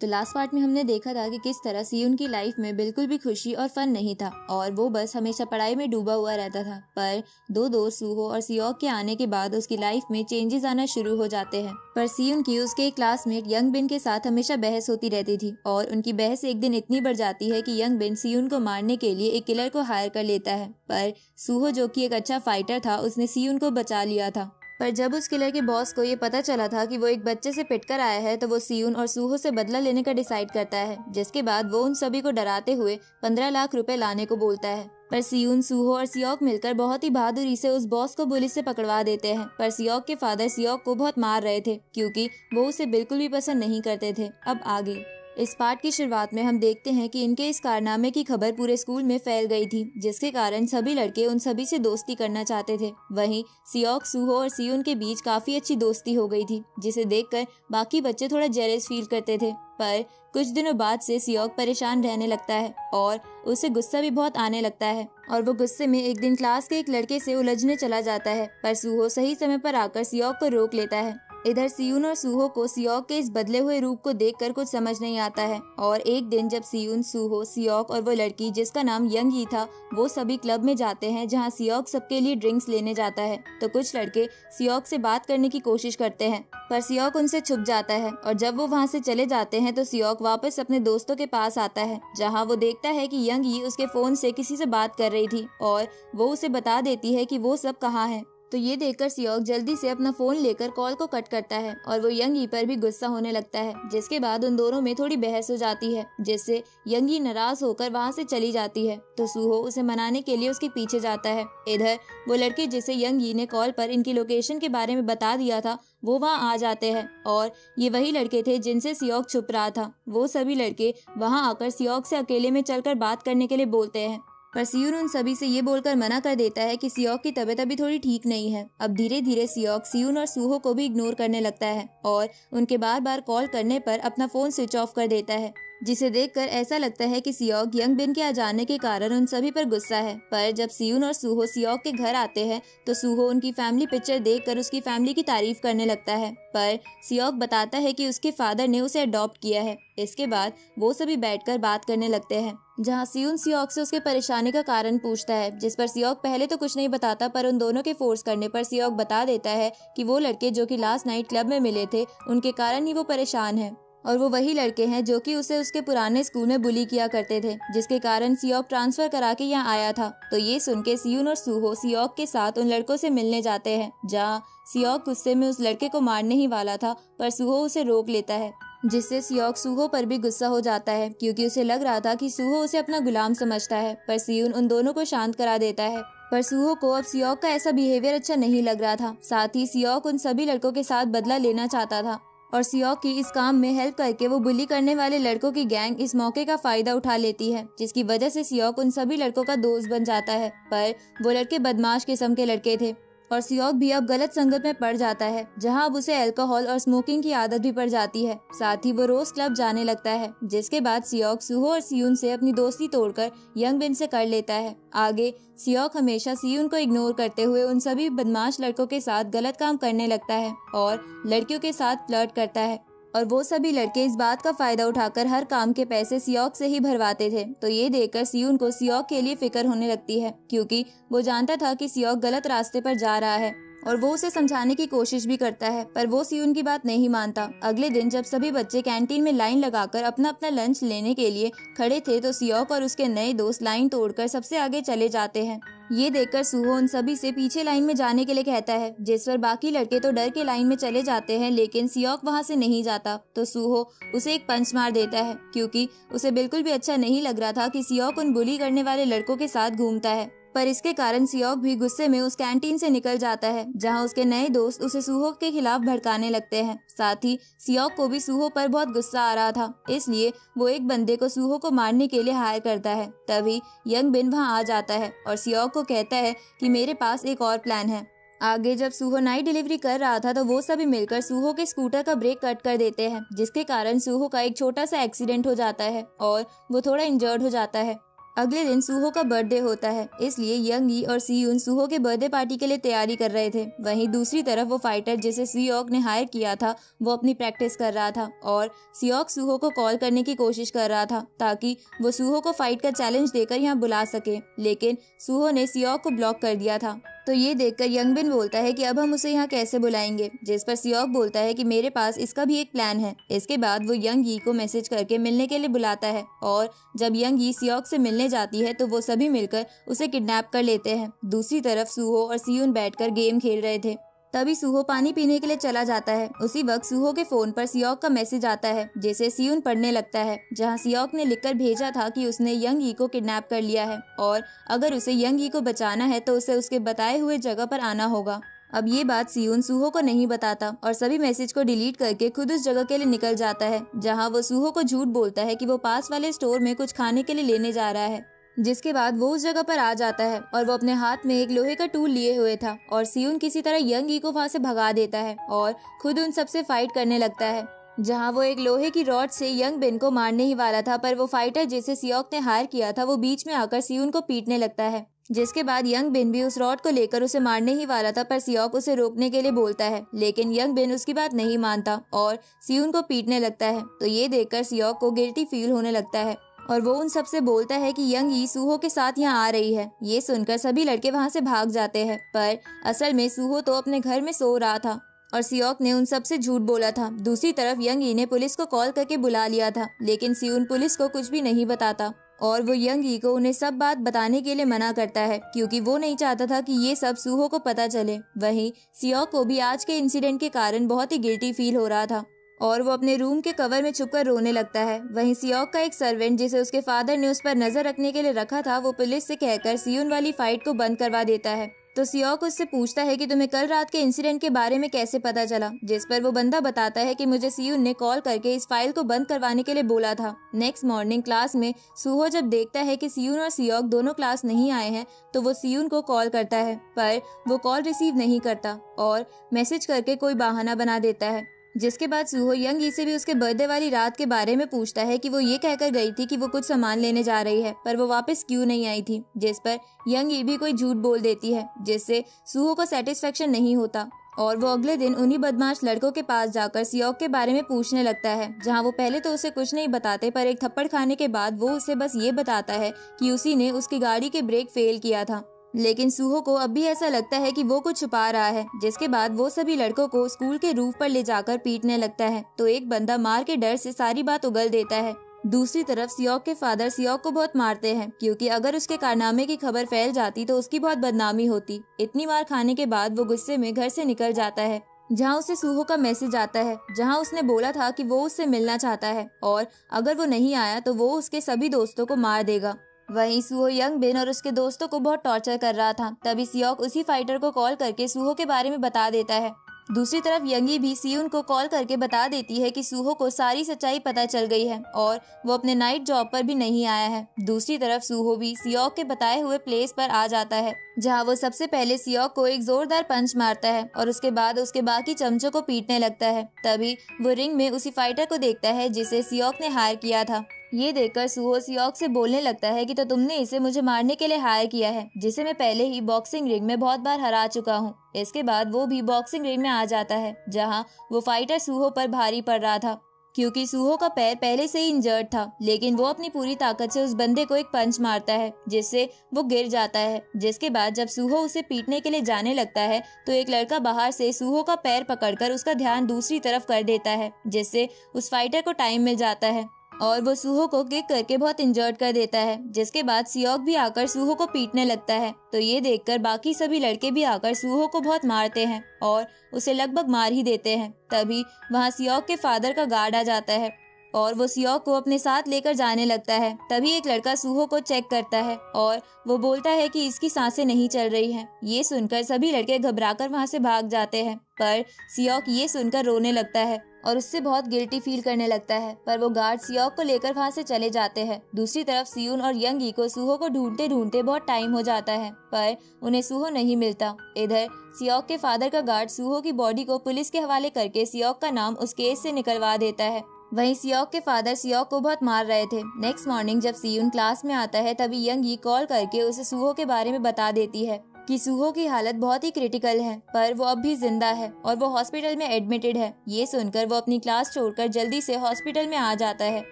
तो last part में हमने देखा था कि किस तरह सियुन की लाइफ में बिल्कुल भी खुशी और फन नहीं था और वो बस हमेशा पढ़ाई में डूबा हुआ रहता था। पर दो दोस्त सूहो और सियोक के आने के बाद उसकी लाइफ में चेंजेस आना शुरू हो जाते हैं। पर सियुन की उसके एक क्लासमेट यंग बिन के साथ हमेशा बहस होती रहती थी और उनकी बहस एक दिन इतनी बढ़ जाती है कि यंग बिन सियुन को मारने के लिए एक किलर को हायर कर लेता है। पर सूहो जो कि एक अच्छा फाइटर था, उसने सियुन को बचा लिया था। पर जब उस किलर के बॉस को ये पता चला था कि वो एक बच्चे से पिटकर आया है, तो वो सियुन और सूहो से बदला लेने का डिसाइड करता है, जिसके बाद वो उन सभी को डराते हुए 15 लाख रुपए लाने को बोलता है। पर सियुन, सूहो और सियोक मिलकर बहुत ही बहादुरी से उस बॉस को पुलिस से पकड़वा देते हैं। पर सियोक के फादर सियोक को बहुत मार रहे थे क्योंकि वो उसे बिल्कुल भी पसंद नहीं करते थे। अब आगे इस पार्ट की शुरुआत में हम देखते हैं कि इनके इस कारनामे की खबर पूरे स्कूल में फैल गई थी, जिसके कारण सभी लड़के उन सभी से दोस्ती करना चाहते थे। वहीं सियोक, सूहो और सियुन के बीच काफी अच्छी दोस्ती हो गई थी, जिसे देखकर बाकी बच्चे थोड़ा जेलस फील करते थे। पर कुछ दिनों बाद से सियोक परेशान रहने लगता है और उसे गुस्सा भी बहुत आने लगता है और वो गुस्से में एक दिन क्लास के एक लड़के से उलझने चला जाता है। पर सूहो सही समय पर आकर सियोक को रोक लेता है। इधर सियुन और सूहो को सियोक के इस बदले हुए रूप को देखकर कुछ समझ नहीं आता है और एक दिन जब सियुन, सूहो, सियोक और वो लड़की जिसका नाम यंग ही था, वो सभी क्लब में जाते हैं जहां सियोक सबके लिए ड्रिंक्स लेने जाता है, तो कुछ लड़के सियोक से बात करने की कोशिश करते हैं, पर सियोक उनसे छुप जाता है और जब वो वहां से चले जाते हैं तो सियोक वापस अपने दोस्तों के पास आता है, जहां वो देखता है कि यंग ही उसके फोन से किसी से बात कर रही थी और वो उसे बता देती है कि वो सब कहाँ है। तो ये देखकर सियोक जल्दी से अपना फोन लेकर कॉल को कट करता है और वो यंगी पर भी गुस्सा होने लगता है, जिसके बाद उन दोनों में थोड़ी बहस हो जाती है, जिससे यंगी नाराज होकर वहाँ से चली जाती है। तो सूहो उसे मनाने के लिए उसके पीछे जाता है। इधर वो लड़के जिसे यंगी ने कॉल पर इनकी लोकेशन के बारे में बता दिया था, वो वहाँ आ जाते हैं और ये वही लड़के थे जिनसे सियोक छुप रहा था। वो सभी लड़के वहाँ आकर सियोक से अकेले में चलकर बात करने के लिए बोलते हैं, पर सियुन उन सभी से ये बोलकर मना कर देता है कि सियोक की तबीयत अभी थोड़ी ठीक नहीं है। अब धीरे धीरे सियोक सियुन और सूहो को भी इग्नोर करने लगता है और उनके बार बार कॉल करने पर अपना फोन स्विच ऑफ कर देता है, जिसे देखकर ऐसा लगता है कि सियोक यंग बिन के आ जाने के कारण उन सभी पर गुस्सा है। पर जब सियुन और सूहो सियोक के घर आते हैं तो सूहो उनकी फैमिली पिक्चर देखकर उसकी फैमिली की तारीफ करने लगता है, पर सियोक बताता है कि उसके फादर ने उसे अडॉप्ट किया है। इसके बाद वो सभी बैठकर बात करने लगते हैं, जहाँ सियुन सियोक से उसके परेशानी का कारण पूछता है, जिस पर सियोक पहले तो कुछ नहीं बताता, पर उन दोनों के फोर्स करने पर सियोक बता देता है कि वो लड़के जो कि लास्ट नाइट क्लब में मिले थे, उनके कारण ही वो परेशान है और वो वही लड़के हैं जो कि उसे उसके पुराने स्कूल में बुली किया करते थे, जिसके कारण सियोक ट्रांसफर करा के यहाँ आया था। तो ये सुन के सियुन और सूहो सियोक के साथ उन लड़कों से मिलने जाते हैं, जहाँ सियोक गुस्से में उस लड़के को मारने ही वाला था, पर सूहो उसे रोक लेता है, जिससे सियोक सूहो पर भी गुस्सा हो जाता है क्योंकि उसे लग रहा था कि सूहो उसे अपना गुलाम समझता है। पर सियुन उन दोनों को शांत करा देता है। पर सूहो को अब सियोक का ऐसा बिहेवियर अच्छा नहीं लग रहा था। साथ ही सियोक उन सभी लड़कों के साथ बदला लेना चाहता था और सियोक की इस काम में हेल्प करके वो बुली करने वाले लड़कों की गैंग इस मौके का फायदा उठा लेती है, जिसकी वजह से सियोक उन सभी लड़कों का दोस्त बन जाता है। पर वो लड़के बदमाश किस्म के लड़के थे और सियोक भी अब गलत संगत में पड़ जाता है, जहां अब उसे अल्कोहल और स्मोकिंग की आदत भी पड़ जाती है। साथ ही वो रोज क्लब जाने लगता है, जिसके बाद सियोक सूहो और सियुन से अपनी दोस्ती तोड़कर यंग बिन से कर लेता है। आगे सियोक हमेशा सियुन को इग्नोर करते हुए उन सभी बदमाश लड़कों के साथ गलत काम करने लगता है और लड़कियों के साथ फ्लर्ट करता है और वो सभी लड़के इस बात का फायदा उठाकर हर काम के पैसे सियोक से ही भरवाते थे। तो ये देखकर सियुन को सियोक के लिए फिक्र होने लगती है, क्योंकि वो जानता था कि सियोक गलत रास्ते पर जा रहा है और वो उसे समझाने की कोशिश भी करता है, पर वो सियुन की बात नहीं मानता। अगले दिन जब सभी बच्चे कैंटीन में लाइन लगाकर अपना अपना लंच लेने के लिए खड़े थे, तो सियोक और उसके नए दोस्त लाइन तोड़कर सबसे आगे चले जाते हैं। ये देखकर सूहो उन सभी से पीछे लाइन में जाने के लिए कहता है, जिस पर बाकी लड़के तो डर के लाइन में चले जाते हैं, लेकिन सियोक वहाँ से नहीं जाता। तो सूहो उसे एक पंच मार देता है, क्योंकि उसे बिल्कुल भी अच्छा नहीं लग रहा था कि सियोक उन बुली करने वाले लड़कों के साथ घूमता है। पर इसके कारण सियोक भी गुस्से में उस कैंटीन से निकल जाता है, जहां उसके नए दोस्त उसे सूहो के खिलाफ भड़काने लगते हैं। साथ ही सियोक को भी सूहो पर बहुत गुस्सा आ रहा था, इसलिए वो एक बंदे को सूहो को मारने के लिए हायर करता है। तभी यंग बिन वहां आ जाता है और सियोक को कहता है कि मेरे पास एक और प्लान है। आगे जब सूहो नाइट डिलीवरी कर रहा था, तो वो सभी मिलकर सूहो के स्कूटर का ब्रेक कट कर देते हैं, जिसके कारण सूहो का एक छोटा सा एक्सीडेंट हो जाता है और वो थोड़ा इंजर्ड हो जाता है। अगले दिन सूहो का बर्थडे होता है, इसलिए यंग ई और सीयून सूहो के बर्थडे पार्टी के लिए तैयारी कर रहे थे। वहीं दूसरी तरफ वो फाइटर जिसे सियोक ने हायर किया था वो अपनी प्रैक्टिस कर रहा था और सियोक सूहो को कॉल करने की कोशिश कर रहा था ताकि वो सूहो को फाइट का चैलेंज देकर यहाँ बुला सके, लेकिन सूहो ने सियोक को ब्लॉक कर दिया था। तो ये देखकर यंगबिन बोलता है कि अब हम उसे यहाँ कैसे बुलाएंगे, जिस पर सियोक बोलता है कि मेरे पास इसका भी एक प्लान है। इसके बाद वो यंग ई को मैसेज करके मिलने के लिए बुलाता है और जब यंग ई सियोक से मिलने जाती है तो वो सभी मिलकर उसे किडनैप कर लेते हैं। दूसरी तरफ सूहो और सीयून बैठकर गेम खेल रहे थे। तभी सूहो पानी पीने के लिए चला जाता है। उसी वक्त सूहो के फोन पर सियोक का मैसेज आता है जिसे सीयून पढ़ने लगता है, जहां सियोक ने लिखकर भेजा था कि उसने यंग ई को किडनैप कर लिया है और अगर उसे यंग ई को बचाना है तो उसे उसके बताए हुए जगह पर आना होगा। अब ये बात सीयून सूहो को नहीं बताता और सभी मैसेज को डिलीट करके खुद उस जगह के लिए निकल जाता है, जहाँ वो सूहो को झूठ बोलता है कि वो पास वाले स्टोर में कुछ खाने के लिए लेने जा रहा है। जिसके बाद वो उस जगह पर आ जाता है और वो अपने हाथ में एक लोहे का टूल लिए हुए था और सीयून किसी तरह यंग ई को वहाँ से भगा देता है और खुद उन सबसे फाइट करने लगता है, जहाँ वो एक लोहे की रॉड से यंग बिन को मारने ही वाला था, पर वो फाइटर जिसे सियोक ने हायर किया था वो बीच में आकर सीयून को पीटने लगता है। जिसके बाद यंग बिन भी उस रॉड को लेकर उसे मारने ही वाला था, पर सियोक उसे रोकने के लिए बोलता है, लेकिन यंग बिन उसकी बात नहीं मानता और सीयून को पीटने लगता है। तो ये देखकर सियोक को गिल्टी फील होने लगता है और वो उन सबसे बोलता है कि यंग ई सूहो के साथ यहाँ आ रही है। ये सुनकर सभी लड़के वहाँ से भाग जाते हैं, पर असल में सूहो तो अपने घर में सो रहा था और सियोक ने उन सबसे झूठ बोला था। दूसरी तरफ यंग ई ने पुलिस को कॉल करके बुला लिया था, लेकिन सीयून पुलिस को कुछ भी नहीं बताता और वो यंग ई को उन्हें सब बात बताने के लिए मना करता है क्योंकि वो नहीं चाहता था कि ये सब सूहो को पता चले। वहीं सियोक को भी आज के इंसिडेंट के कारण बहुत ही गिल्टी फील हो रहा था और वो अपने रूम के कवर में छुपकर रोने लगता है। वहीं सियोक का एक सर्वेंट जिसे उसके फादर ने उस पर नजर रखने के लिए रखा था वो पुलिस से कहकर सीयून वाली फाइट को बंद करवा देता है। तो सियोक उससे पूछता है कि तुम्हें कल रात के इंसिडेंट के बारे में कैसे पता चला, जिस पर वो बंदा बताता है कि मुझे सीयून ने कॉल करके इस फाइल को बंद करवाने के लिए बोला था। नेक्स्ट मॉर्निंग क्लास में सूहो जब देखता है कि सीयून और सियोक दोनों क्लास नहीं आए हैं तो वो सीयून को कॉल करता है, पर वो कॉल रिसीव नहीं करता और मैसेज करके कोई बहाना बना देता है। जिसके बाद सूहो यंग ई से भी उसके बर्थडे वाली रात के बारे में पूछता है कि वो ये कहकर गई थी कि वो कुछ सामान लेने जा रही है, पर वो वापस क्यों नहीं आई थी, जिस पर यंग ई भी कोई झूठ बोल देती है, जिससे सूहो को सेटिस्फेक्शन नहीं होता और वो अगले दिन उन्हीं बदमाश लड़कों के पास जाकर सियोक के बारे में पूछने लगता है, जहाँ वो पहले तो उसे कुछ नहीं बताते, पर एक थप्पड़ खाने के बाद वो उसे बस ये बताता है कि उसी ने उसकी गाड़ी के ब्रेक फेल किया था। लेकिन सूहो को अब भी ऐसा लगता है कि वो कुछ छुपा रहा है। जिसके बाद वो सभी लड़कों को स्कूल के रूफ पर ले जाकर पीटने लगता है, तो एक बंदा मार के डर से सारी बात उगल देता है। दूसरी तरफ सियोक के फादर सियोक को बहुत मारते हैं क्योंकि अगर उसके कारनामे की खबर फैल जाती तो उसकी बहुत बदनामी होती। इतनी मार खाने के बाद वो गुस्से में घर से निकल जाता है, जहाँ उसे सूहो का मैसेज आता है, जहाँ उसने बोला था कि वो उससे मिलना चाहता है और अगर वो नहीं आया तो वो उसके सभी दोस्तों को मार देगा। वहीं सूहो यंग बिन और उसके दोस्तों को बहुत टॉर्चर कर रहा था। तभी सियोक उसी फाइटर को कॉल करके सूहो के बारे में बता देता है। दूसरी तरफ यंगी भी सीयून को कॉल करके बता देती है कि सूहो को सारी सच्चाई पता चल गई है और वो अपने नाइट जॉब पर भी नहीं आया है। दूसरी तरफ सूहो भी सियोक के बताए हुए प्लेस पर आ जाता है, जहाँ वो सबसे पहले सियोक को एक जोरदार पंच मारता है और उसके बाद उसके बाकी चमचों को पीटने लगता है। तभी वो रिंग में उसी फाइटर को देखता है जिसे सियोक ने हायर किया था। ये देखकर सूहो सियोक से बोलने लगता है कि तो तुमने इसे मुझे मारने के लिए हायर किया है, जिसे मैं पहले ही बॉक्सिंग रिंग में बहुत बार हरा चुका हूँ। इसके बाद वो भी बॉक्सिंग रिंग में आ जाता है, जहाँ वो फाइटर सूहो पर भारी पड़ रहा था क्योंकि सूहो का पैर पहले से ही इंजर्ड था, लेकिन वो अपनी पूरी ताकत से उस बंदे को एक पंच मारता है जिससे वो गिर जाता है। जिसके बाद जब सूहो उसे पीटने के लिए जाने लगता है तो एक लड़का बाहर से सूहो का पैर पकड़कर उसका ध्यान दूसरी तरफ कर देता है, जिससे उस फाइटर को टाइम मिल जाता है और वो सूहो को किक करके बहुत इंजर्ड कर देता है। जिसके बाद सियोक भी आकर सूहो को पीटने लगता है, तो ये देखकर बाकी सभी लड़के भी आकर सूहो को बहुत मारते हैं और उसे लगभग मार ही देते हैं। तभी वहाँ सियोक के फादर का गार्ड आ जाता है और वो सियोक को अपने साथ लेकर जाने लगता है। तभी एक लड़का सूहो को चेक करता है और वो बोलता है कि इसकी सांसें नहीं चल रही हैं। ये सुनकर सभी लड़के घबराकर वहाँ से भाग जाते हैं, पर सियोक ये सुनकर रोने लगता है और उससे बहुत गिल्टी फील करने लगता है। पर वो गार्ड सियोक को लेकर वहाँ से चले जाते हैं। दूसरी तरफ सीयून और यंगी को सूहो को ढूंढते ढूंढते बहुत टाइम हो जाता है, पर उन्हें सूहो नहीं मिलता। इधर सियोक के फादर का गार्ड सूहो की बॉडी को पुलिस के हवाले करके सियोक का नाम उस केस से निकलवा देता है। वहीं सियोक के फादर सियोक को बहुत मार रहे थे। नेक्स्ट मॉर्निंग जब सियुन क्लास में आता है तभी यंगी कॉल करके उसे सूहो के बारे में बता देती है कि सूहो की हालत बहुत ही क्रिटिकल है, पर वो अब भी जिंदा है और वो हॉस्पिटल में एडमिटेड है। ये सुनकर वो अपनी क्लास छोड़कर जल्दी से हॉस्पिटल में आ जाता है,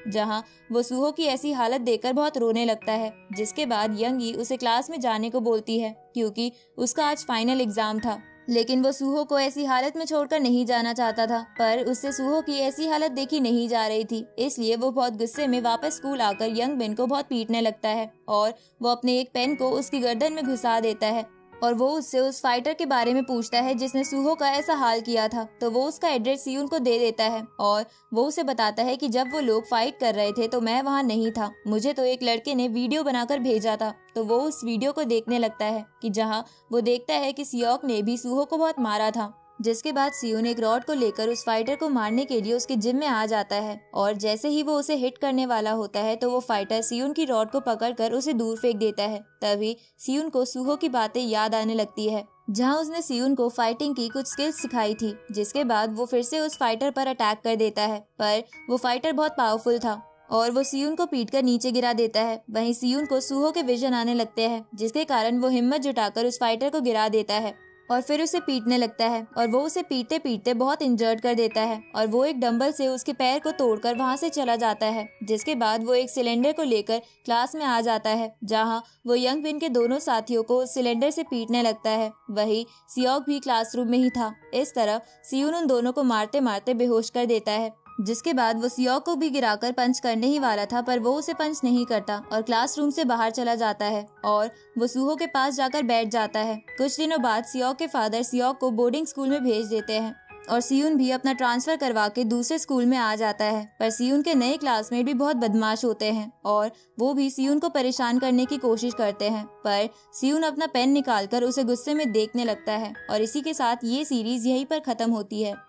जहां वो सूहो की ऐसी हालत देखकर बहुत रोने लगता है। जिसके बाद यंगी उसे क्लास में जाने को बोलती है क्योंकि उसका आज फाइनल एग्जाम था। लेकिन वो सूहो को ऐसी हालत में छोड़कर नहीं जाना चाहता था, पर उससे सूहो की ऐसी हालत देखी नहीं जा रही थी। इसलिए वो बहुत गुस्से में वापस स्कूल आकर यंग बिन को बहुत पीटने लगता है और वो अपने एक पेन को उसकी गर्दन में घुसा देता है और वो उससे उस फाइटर के बारे में पूछता है जिसने सूहो का ऐसा हाल किया था। तो वो उसका एड्रेस सियुन को दे देता है और वो उसे बताता है कि जब वो लोग फाइट कर रहे थे तो मैं वहाँ नहीं था, मुझे तो एक लड़के ने वीडियो बनाकर भेजा था। तो वो उस वीडियो को देखने लगता है कि जहाँ वो देखता है कि सियोक ने भी सूहो को बहुत मारा था। जिसके बाद सियुन एक रॉड को लेकर उस फाइटर को मारने के लिए उसके जिम में आ जाता है और जैसे ही वो उसे हिट करने वाला होता है तो वो फाइटर सियुन की रॉड को पकड़कर उसे दूर फेंक देता है। तभी सियुन को सूहो की बातें याद आने लगती है, जहां उसने सियुन को फाइटिंग की कुछ स्किल्स सिखाई थी। जिसके बाद वो फिर से उस फाइटर पर अटैक कर देता है, पर वो फाइटर बहुत पावरफुल था और वो सियुन को पीटकर नीचे गिरा देता है। वहीं सियुन को सूहो के विजन आने लगते हैं, जिसके कारण वो हिम्मत जुटाकर उस फाइटर को गिरा देता है और फिर उसे पीटने लगता है और वो उसे पीटते पीटते बहुत इंजर्ड कर देता है और वो एक डंबल से उसके पैर को तोड़कर वहां से चला जाता है। जिसके बाद वो एक सिलेंडर को लेकर क्लास में आ जाता है, जहां वो यंग बिन के दोनों साथियों को उस सिलेंडर से पीटने लगता है। वही सियोक भी क्लासरूम में ही था। इस तरह सियुन उन दोनों को मारते मारते बेहोश कर देता है। जिसके बाद वो सियोक को भी गिराकर पंच करने ही वाला था, पर वो उसे पंच नहीं करता और क्लासरूम से बाहर चला जाता है और वो सूहो के पास जाकर बैठ जाता है। कुछ दिनों बाद सियोक के फादर सियोक को बोर्डिंग स्कूल में भेज देते हैं और सियुन भी अपना ट्रांसफर करवा के दूसरे स्कूल में आ जाता है। पर सियुन के नए क्लासमेट भी बहुत बदमाश होते हैं और वो भी सियुन को परेशान करने की कोशिश करते हैं, पर सियुन अपना पेन निकालकर उसे गुस्से में देखने लगता है। और इसी के साथ ये सीरीज यहीं पर खत्म होती है।